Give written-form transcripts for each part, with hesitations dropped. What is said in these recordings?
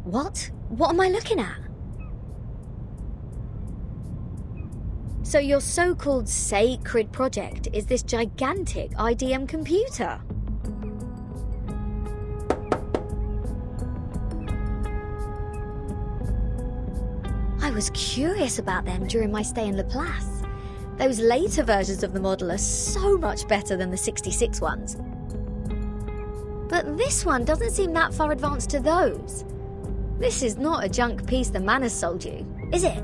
What? What am I looking at? So your so-called sacred project is this gigantic IDM computer? I was curious about them during my stay in Laplace. Those later versions of the model are so much better than the 66 ones. But this one doesn't seem that far advanced to those. This is not a junk piece the man has sold you, is it?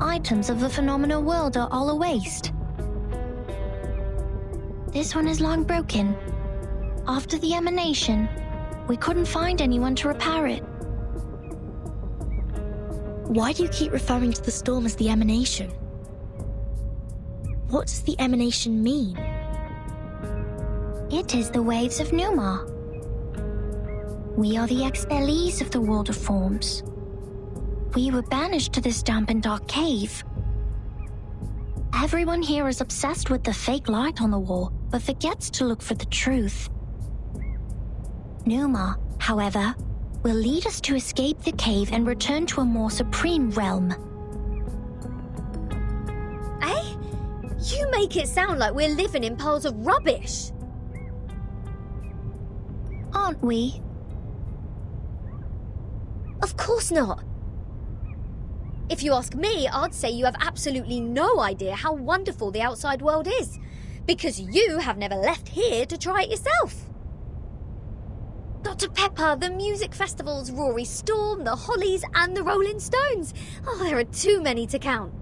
Items of the phenomenal world are all a waste. This one is long broken. After the emanation, we couldn't find anyone to repair it. Why do you keep referring to the storm as the emanation? What does the emanation mean? It is the waves of Numa. We are the expellees of the world of forms. We were banished to this damp and dark cave. Everyone here is obsessed with the fake light on the wall, but forgets to look for the truth. Numa, however, will lead us to escape the cave and return to a more supreme realm. Eh? You make it sound like we're living in piles of rubbish. Aren't we? Of course not. If you ask me, I'd say you have absolutely no idea how wonderful the outside world is, because you have never left here to try it yourself. Dr. Pepper, the music festivals, Rory Storm, the Hollies and the Rolling Stones. Oh, there are too many to count.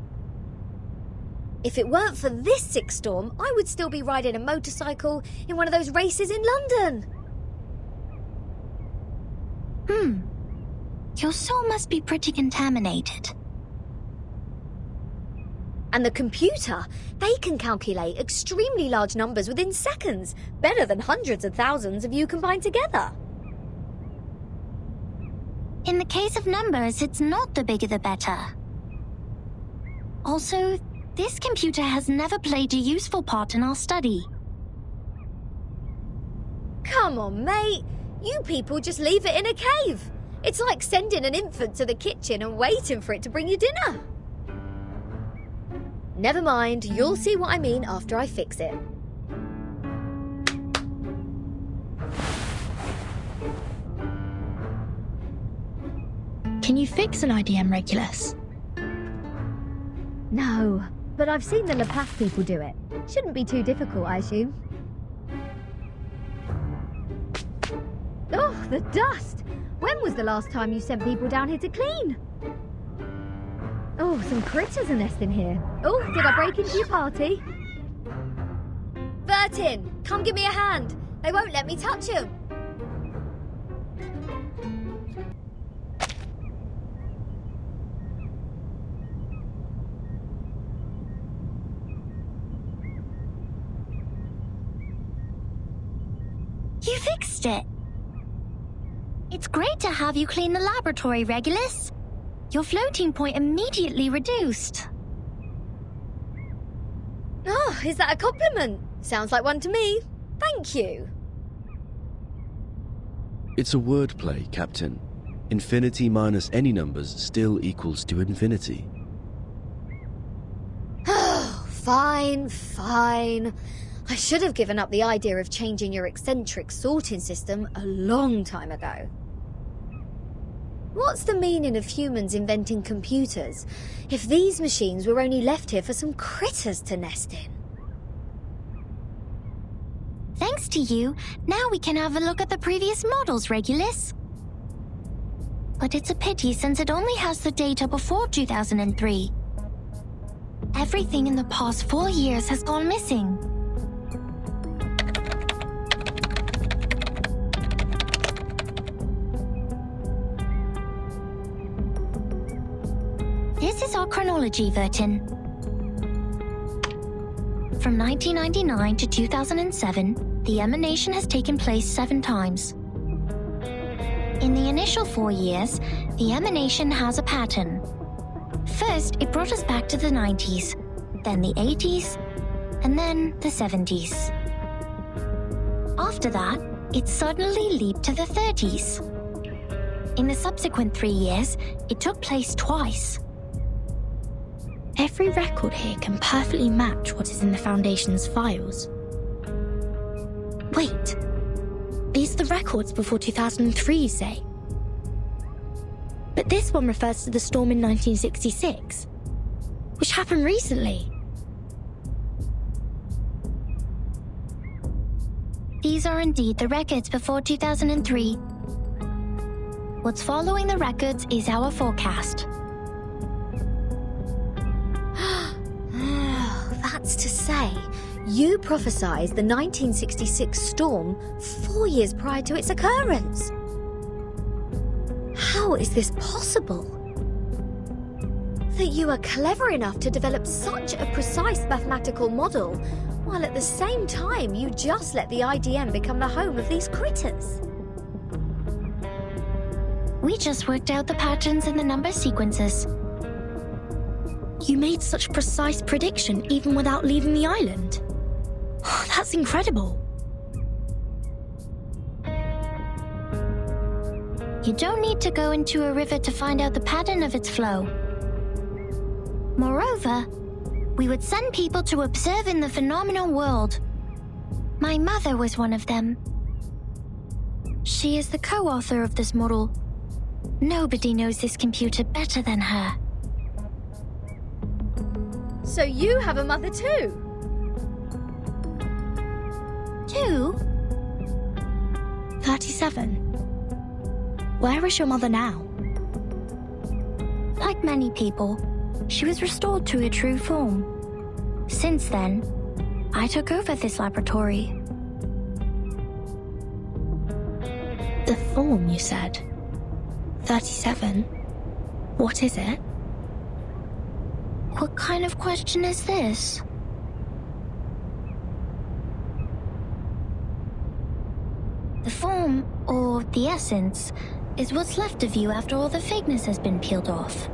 If it weren't for this sick storm, I would still be riding a motorcycle in one of those races in London. Your soul must be pretty contaminated. And the computer, they can calculate extremely large numbers within seconds, better than hundreds of thousands of you combined together. In the case of numbers, it's not the bigger the better. Also, this computer has never played a useful part in our study. Come on, mate. You people just leave it in a cave. It's like sending an infant to the kitchen and waiting for it to bring you dinner. Never mind, you'll see what I mean after I fix it. Can you fix an IDM Regulus? No, but I've seen the Laplace people do it. Shouldn't be too difficult, I assume. Oh, the dust! When was the last time you sent people down here to clean? Oh, some critters are nesting here. Oh, did I break into your party? Bertin, come give me a hand. They won't let me touch them. You fixed it. It's great to have you clean the laboratory, Regulus. Your floating point immediately reduced. Oh, is that a compliment? Sounds like one to me. Thank you. It's a wordplay, Captain. Infinity minus any numbers still equals to infinity. Oh, fine, fine. I should have given up the idea of changing your eccentric sorting system a long time ago. What's the meaning of humans inventing computers if these machines were only left here for some critters to nest in? Thanks to you, now we can have a look at the previous models, Regulus. But it's a pity since it only has the data before 2003. Everything in the past 4 years has gone missing. This is our chronology, Vertin. From 1999 to 2007, the emanation has taken place 7 times. In the initial 4 years, the emanation has a pattern. First, it brought us back to the 90s, then the 80s, and then the 70s. After that, it suddenly leaped to the 30s. In the subsequent 3 years, it took place twice. Every record here can perfectly match what is in the Foundation's files. Wait, these are the records before 2003, you say? But this one refers to the storm in 1966, which happened recently. These are indeed the records before 2003. What's following the records is our forecast. That's to say, you prophesied the 1966 storm 4 years prior to its occurrence. How is this possible? That you are clever enough to develop such a precise mathematical model, while at the same time you just let the IDM become the home of these critters. We just worked out the patterns in the number sequences. You made such precise prediction even without leaving the island. That's incredible. You don't need to go into a river to find out the pattern of its flow. Moreover, we would send people to observe in the phenomenal world. My mother was one of them. She is the co-author of this model. Nobody knows this computer better than her. So you have a mother too? 2? 37. Where is your mother now? Like many people, she was restored to her true form. Since then, I took over this laboratory. The form, you said. 37. What is it? What kind of question is this? The form, or the essence, is what's left of you after all the fakeness has been peeled off.